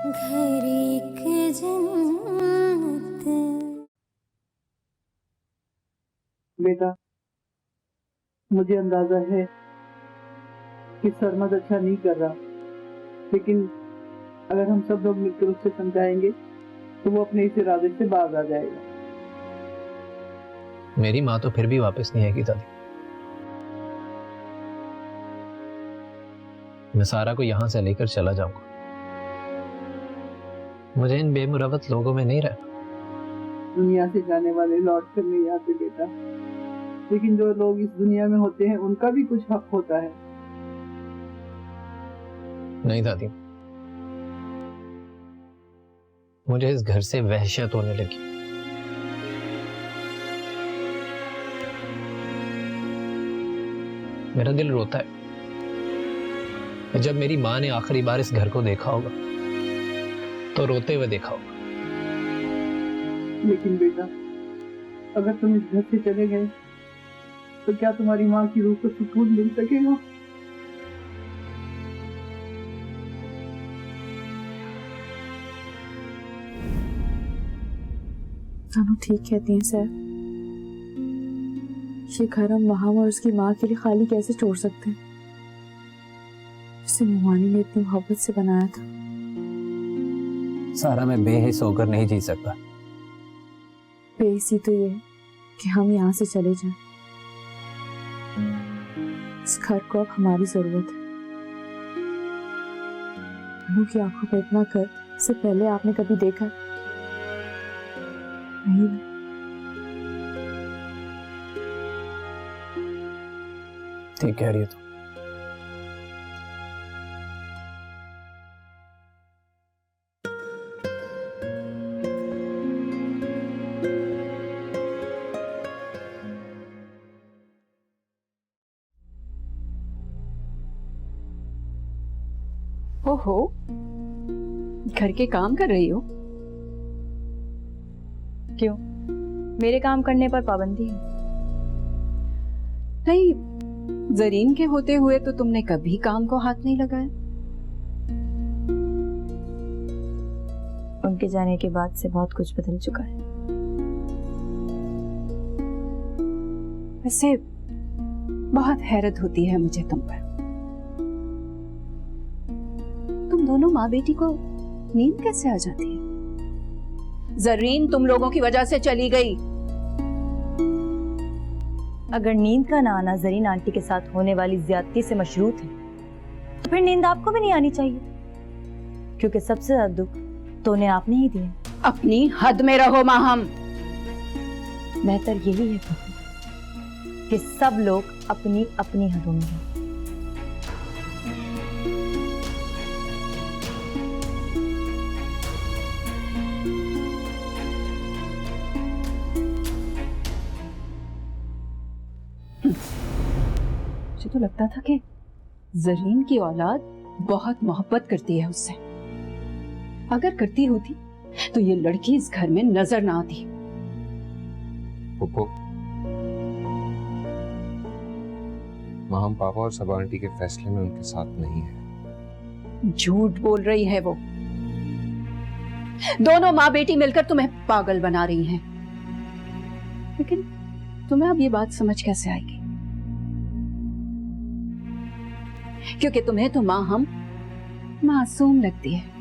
घर एक जन्नत। बेटा, मुझे अंदाजा है कि सरमद अच्छा नहीं कर रहा, लेकिन अगर हम सब लोग मिलकर उससे समझाएंगे तो वो अपने इस इरादे से बाज आ जाएगा। मेरी माँ तो फिर भी वापस नहीं आएगी दादी। मैं सारा को यहां से लेकर चला जाऊंगा। मुझे इन बेमुरवत लोगों में नहीं रहना। दुनिया से जाने वाले लौट कर नहीं आते बेटा, लेकिन जो लोग इस दुनिया में होते हैं उनका भी कुछ हक होता है। नहीं दादी, मुझे इस घर से वहशत होने लगी। मेरा दिल रोता है जब मेरी माँ ने आखिरी बार इस घर को देखा होगा तो रोते हुए देखा होगा। लेकिन बेटा, अगर तुम इस घर से चले गए तो क्या तुम्हारी माँ की रूह को सुकून मिल सकेगा? तानू ठीक कहती हैं सर। ये घर हम वहां और उसकी माँ के लिए खाली कैसे छोड़ सकते हैं, जिसे मुमानी ने इतनी मोहब्बत से बनाया था। सारा मैं बेहिस होकर नहीं जी सकता। बेइज्जती तो ये है कि हम यहाँ से चले जाएं। इस घर को अब हमारी जरूरत है। तानू की आंखों पर इतना कर इससे पहले आपने कभी देखा नहीं ना? ठीक कह रही है तू। ओहो, घर के काम कर रही हो? क्यों, मेरे काम करने पर पाबंदी है? नहीं, जरीन के होते हुए तो तुमने कभी काम को हाथ नहीं लगाया। उनके जाने के बाद से बहुत कुछ बदल चुका है। वैसे बहुत हैरत होती है मुझे तुम पर। तुम दोनों माँ बेटी को नींद कैसे आ जाती है? जरीन तुम लोगों की वजह से चली गई। अगर नींद का ना आना जरीन आंटी के साथ होने वाली ज्यादती से मशरूत है तो फिर नींद आपको भी नहीं आनी चाहिए, क्योंकि सबसे ज्यादा दुख तो उन्हें आपने ही दिए। अपनी हद में रहो माहम। बेहतर यही है कि सब लोग अपनी अपनी हदों में रहें। मुझे तो लगता था कि जरीन की औलाद बहुत मोहब्बत करती है उससे। अगर करती होती तो ये लड़की इस घर में नजर ना आती। पुप्पो, माहम पापा और सबा आंटी के फैसले में उनके साथ नहीं है। झूठ बोल रही है वो। दोनों माँ बेटी मिलकर तुम्हें पागल बना रही हैं। लेकिन तुम्हें अब ये बात समझ कैसे आएगी? क्योंकि तुम्हें तो माँ हम मासूम लगती है।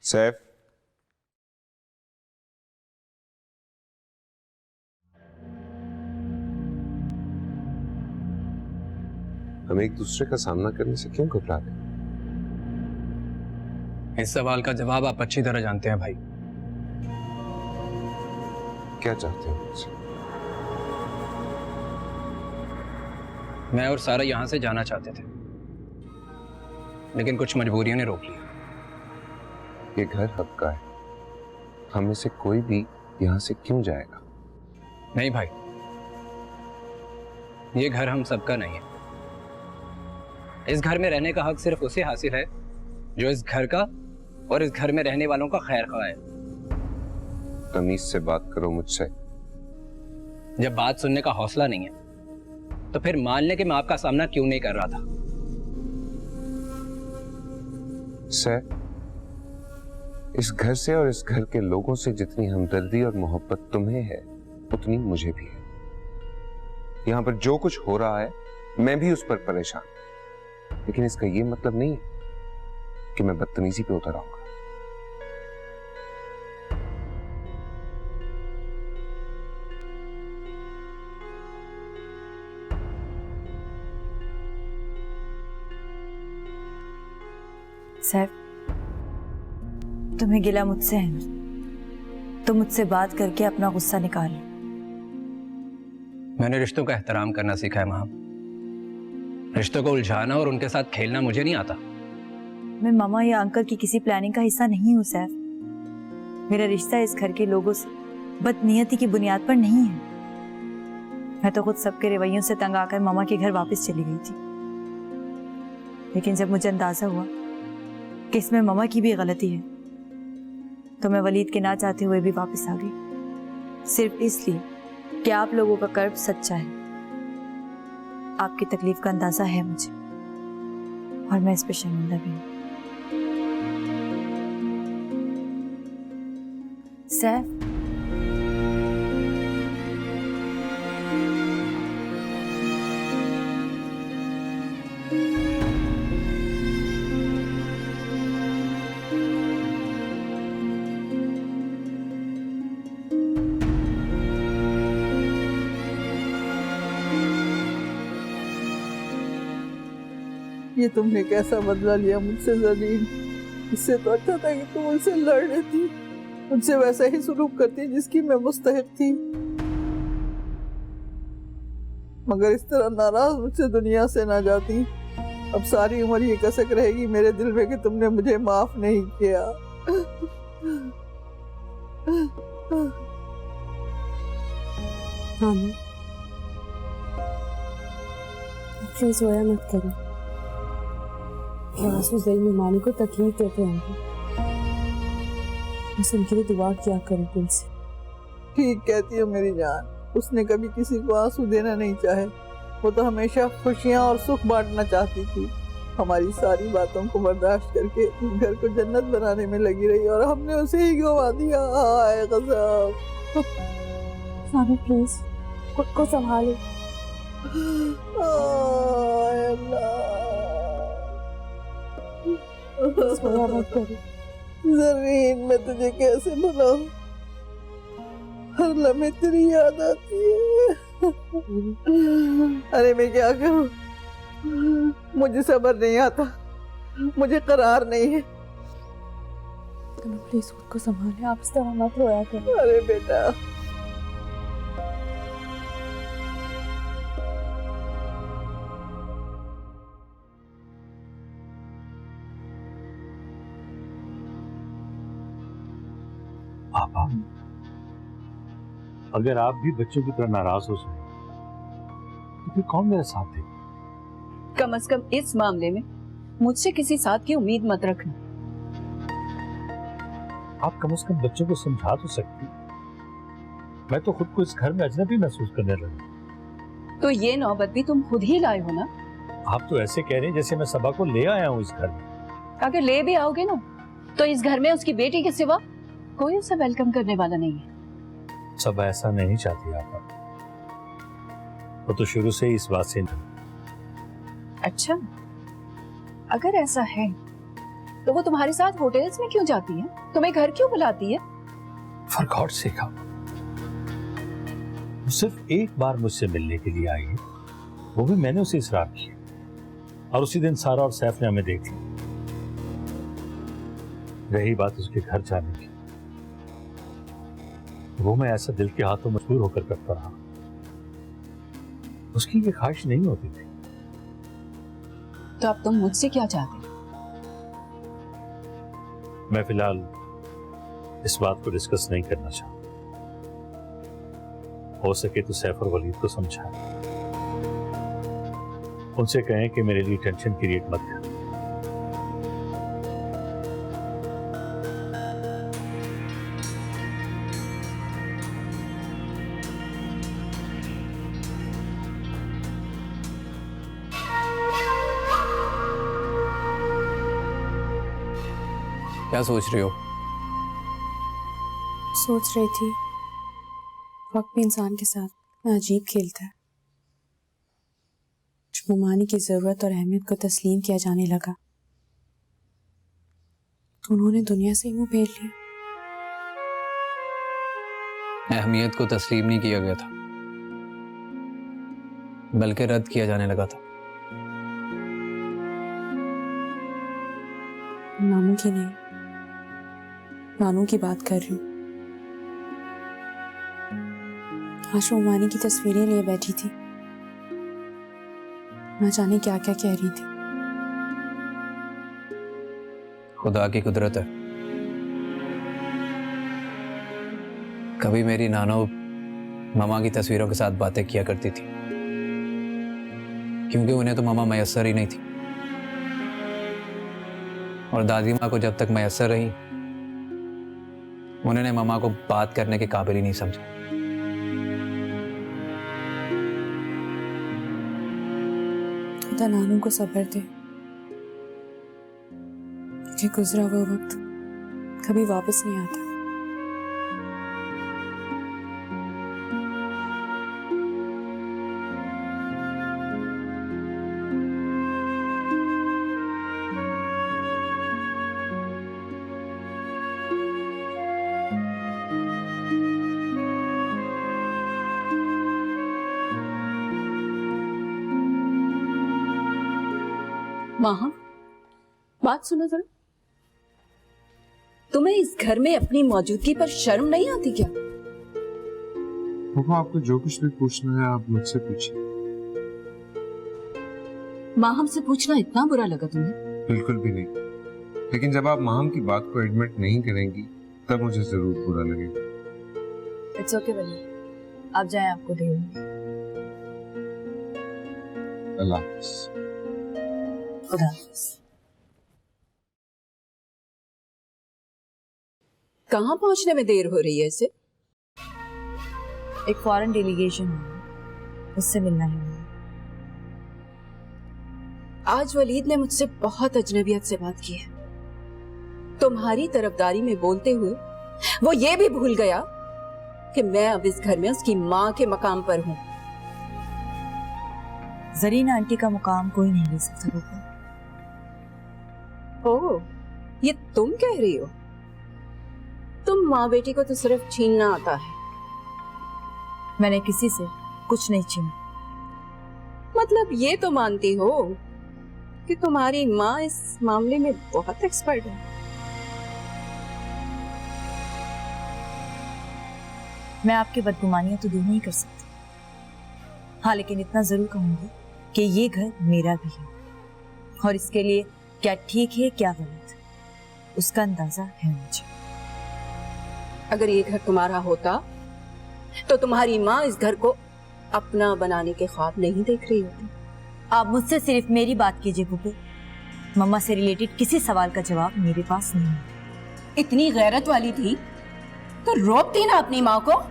सैफ, हम एक दूसरे का सामना करने से क्यों घबरा रहे? इस सवाल का जवाब आप अच्छी तरह जानते हैं भाई। क्या चाहते हो मुझसे? मैं और सारा यहां से जाना चाहते थे, लेकिन कुछ मजबूरियों ने रोक लिया। ये घर हक का है हम में से कोई भी यहाँ से क्यों जाएगा? नहीं भाई, ये घर हम सबका नहीं है। इस घर में रहने का हक सिर्फ उसे हासिल है जो इस घर का और इस घर में रहने वालों का खैर खा है। तमीज से बात करो मुझसे। जब बात सुनने का हौसला नहीं है तो फिर मान ले कि मैं आपका सामना क्यों नहीं कर रहा था। सर, इस घर से और इस घर के लोगों से जितनी हमदर्दी और मोहब्बत तुम्हें है उतनी मुझे भी है। यहाँ पर जो कुछ हो रहा है मैं भी उस पर परेशान, लेकिन इसका ये मतलब नहीं है कि मैं बदतमीजी पे उतर आऊंगा। सैफ, तुम्हें गिला मुझसे है ना, तो मुझसे बात करके अपना गुस्सा निकाल। मैंने रिश्तों का एहतराम करना सीखा है मां। रिश्तों को उलझाना और उनके साथ खेलना मुझे नहीं आता। मैं मामा या अंकल की किसी प्लानिंग का हिस्सा नहीं हूँ सैफ। मेरा रिश्ता इस घर के लोगों से बदनीयती की बुनियाद पर नहीं है। मैं तो खुद सबके रवैयों से तंग आकर मामा के घर वापस चली गई थी, लेकिन जब मुझे अंदाजा हुआ कि इसमें मामा की भी गलती है तो मैं वलीद के ना चाहते हुए भी वापस आ गई, सिर्फ इसलिए कि आप लोगों का कर्ब सच्चा है। आपकी तकलीफ का अंदाजा है मुझे और मैं इस पर शर्मिंदा भी हूं। सैफ, ये तुमने कैसा बदला लिया मुझसे ज़रीन। इससे तो अच्छा था कि तुम मुझसे लड़ लेती, मुझसे वैसा ही सुलूक करती जिसकी मैं मुस्तहिक थी। मगर इस तरह नाराज मुझसे दुनिया से ना जाती। अब सारी उम्र ये कसक रहेगी मेरे दिल में कि तुमने मुझे माफ नहीं किया। हाँ, प्लीज रोया मत करो। आंसू ज़रीन मानी को तकलीफ देते होंगे, बस उनके लिए दुआ किया करो दिल से। ठीक कहती हो मेरी जान। उसने कभी किसी को आंसू देना नहीं चाहे। वो तो हमेशा खुशियां और सुख बांटना चाहती थी। हमारी सारी बातों को बर्दाश्त करके इस घर को जन्नत बनाने में लगी रही और हमने उसे ही गवा दिया। हाय गज़ब। सानू प्लीज खुद को संभालो। हाय अल्लाह। रोया मत करो। ज़रीन, मैं तुझे कैसे भुलाऊं? हर लम्हे तेरी याद आती है। अरे मैं क्या करूं? मुझे सब्र नहीं आता, मुझे करार नहीं है। प्लीज खुद को संभाले, आप इस तरह मत रोया करो। अरे बेटा, पापा, अगर आप भी बच्चों की तरह नाराज हो जाए तो फिर कौन मेरा साथ दे? कम से कम इस मामले में मुझसे किसी साथ की उम्मीद मत रखना। आप कम से कम बच्चों को समझा तो सकती। मैं तो खुद को इस घर में अजनबी महसूस करने लगा। तो ये नौबत भी तुम खुद ही लाए हो ना। आप तो ऐसे कह रहे हैं जैसे मैं सबा को ले आया हूँ इस घर में। अगर ले भी आओगे ना तो इस घर में उसकी बेटी के सिवा कोई उसे वेलकम करने वाला नहीं है। सबा ऐसा नहीं चाहती आप। वो तो शुरू से ही इस बात से नहीं। अच्छा, अगर ऐसा है तो वो तुम्हारे साथ होटल्स में क्यों जाती है? तुम्हें घर क्यों बुलाती है? फॉर गॉड सेक, वो सिर्फ एक बार मुझसे मिलने के लिए आई है, वो भी मैंने उसे इसरार किया और उसी दिन सारा और सैफ ने हमें देख लिया। रही बात उसके घर जाने की, वो मैं ऐसा दिल के हाथों मजबूर होकर करता रहा। उसकी ये ख्वाहिश नहीं होती थी। तो अब तुम मुझसे क्या चाहते हो? मैं फिलहाल इस बात को डिस्कस नहीं करना चाहता। हो सके तो सैफ और वलीद को समझाएं, उनसे कहें कि मेरे लिए टेंशन क्रिएट मत करें। क्या सोच रही हो? सोच रही थी वक्त भी इंसान के साथ अजीब खेलता है। जब मुमानी की जरूरत और अहमियत को तस्लीम किया जाने लगा तो उन्होंने दुनिया से ही मुंह फेर लिया। अहमियत को तस्लीम नहीं किया गया था, बल्कि रद्द किया जाने लगा था। मामू की नहीं, मानू की बात कर रही हूँ। आज वो मानी की तस्वीरें लिए बैठी थी, न जाने क्या क्या कह रही थी। खुदा की कुदरत है, कभी मेरी नानो मामा की तस्वीरों के साथ बातें किया करती थी, क्योंकि उन्हें तो मामा मैसर ही नहीं थी, और दादी माँ को जब तक मैसर रही उन्होंने मामा को बात करने के काबिल ही नहीं समझा। खुदा नानू को सब्र दे कि गुजरा हुआ वक्त कभी वापस नहीं आता। माँ, बात सुनो जरा। तुम्हें इस घर में अपनी मौजूदगी पर शर्म नहीं आती क्या? पापा, आपको जो कुछ भी पूछना है आप मुझसे पूछिए। माँ, हमसे पूछना इतना बुरा लगा तुम्हें? बिल्कुल भी नहीं, लेकिन जब आप माम की बात को एडमिट नहीं करेंगी तब मुझे जरूर बुरा लगेगा। इट्स ओके वली, आप जाएं, आपको देर होगी। अल्लाह हाफ़िज़। खुदा हाफ़िज़। कहाँ पहुँचने में देर हो रही है इसे? एक फॉरेन डेलीगेशन है, उससे मिलना है मुझे। आज वलीद ने मुझसे बहुत अजनबियत से बात की है। तुम्हारी तरफदारी में बोलते हुए वो ये भी भूल गया कि मैं अब इस घर में उसकी माँ के मकाम पर हूँ। जरीना आंटी का मुकाम कोई नहीं ले सकता पापा। ओह, ये तुम कह रही हो? तुम माँ बेटी को तो सिर्फ छीनना आता है। मैंने किसी से कुछ नहीं छीना। मतलब ये तो मानती हो कि तुम्हारी माँ इस मामले में बहुत एक्सपर्ट है। मैं आपकी बदगुमानियां तो दूर नहीं कर सकती, हाँ, लेकिन इतना जरूर कहूंगी कि ये घर मेरा भी है और इसके लिए क्या ठीक है क्या गलत उसका अंदाजा है मुझे। अगर ये घर तुम्हारा होता तो तुम्हारी माँ इस घर को अपना बनाने के ख्वाब नहीं देख रही होती। आप मुझसे सिर्फ मेरी बात कीजिए पुप्पू, मम्मा से रिलेटेड किसी सवाल का जवाब मेरे पास नहीं है। इतनी गैरत वाली थी तो रोकती ना अपनी माँ को।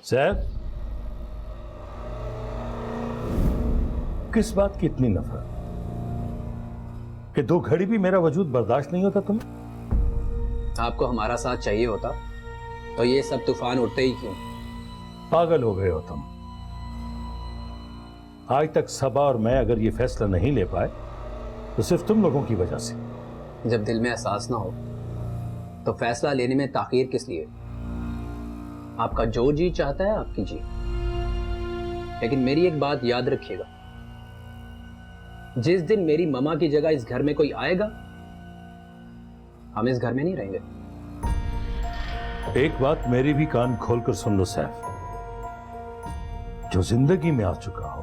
सैफ, किस बात की इतनी नफरत कि 2 घड़ी भी मेरा वजूद बर्दाश्त नहीं होता तुम्हें? आपको हमारा साथ चाहिए होता तो ये सब तूफान उठते ही क्यों? पागल हो गए हो तुम। आज तक सबा और मैं अगर ये फैसला नहीं ले पाए तो सिर्फ तुम लोगों की वजह से। जब दिल में एहसास ना हो तो फैसला लेने में ताखीर किस लिए? आपका जो जी चाहता है आप कीजिए, लेकिन मेरी एक बात याद रखिएगा, जिस दिन मेरी ममा की जगह इस घर में कोई आएगा, हम इस घर में नहीं रहेंगे। एक बात मेरी भी कान खोलकर सुन लो सैफ, जो जिंदगी में आ चुका हो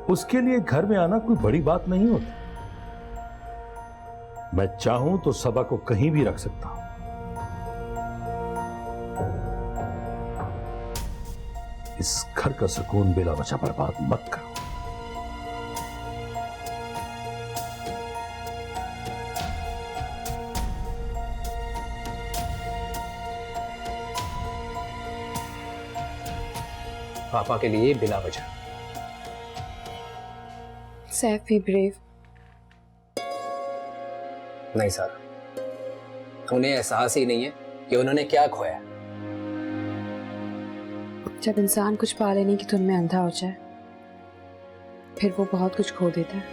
उसके लिए घर में आना कोई बड़ी बात नहीं होती। मैं चाहूं तो सबा को कहीं भी रख सकता हूं। इस घर का सुकून बिला वजह बर्बाद मत करो। पापा के लिए बिला वजह। सैफ भी ब्रेव। नहीं सारा, उन्हें एहसास ही नहीं है कि उन्होंने क्या खोया। जब इंसान कुछ पा लेने की धुन में अंधा हो जाए, फिर वो बहुत कुछ खो देता है।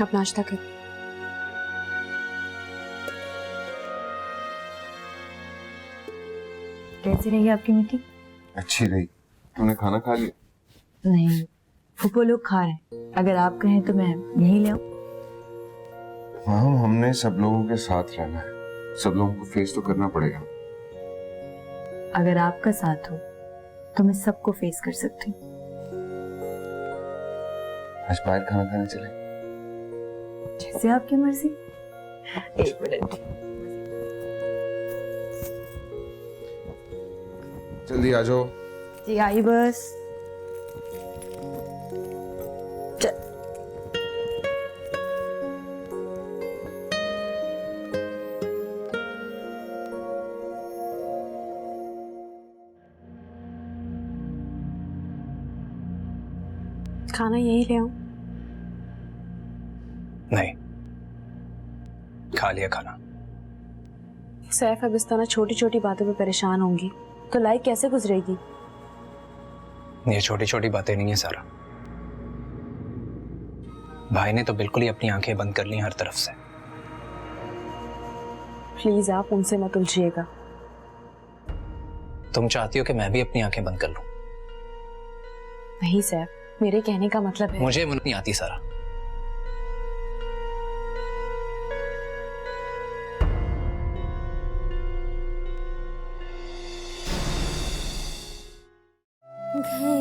अब नाश्ता कर। कैसी रही आपकी मीटिंग? अच्छी रही। तुमने खाना खा लिया? नहीं, फूफो लोग खा रहे हैं। अगर आप कहें तो मैं यहीं ले आऊं? हाँ, हमने सब लोगों के साथ रहना है, सब लोगों को फेस तो करना पड़ेगा। अगर आपका साथ हो तो मैं सबको फेस कर सकती हूँ। आज बाहर खाना खाने चले? जैसे आपकी मर्जी। एक मिनट। जल्दी आ जाओ। जी आई बस। खाना यही ले आऊं? नहीं, खा लिया खाना। सैफ अब इस तरह छोटी छोटी बातों पे परेशान होंगी तो लाइफ कैसे गुजरेगी? ये छोटी छोटी बातें नहीं है सारा। भाई ने तो बिल्कुल ही अपनी आंखें बंद कर ली हर तरफ से। प्लीज आप उनसे मत उलझिएगा। तुम चाहती हो कि मैं भी अपनी आंखें बंद कर लूं? नहीं सैफ, मेरे कहने का मतलब है। मुझे नहीं आती सारा। घर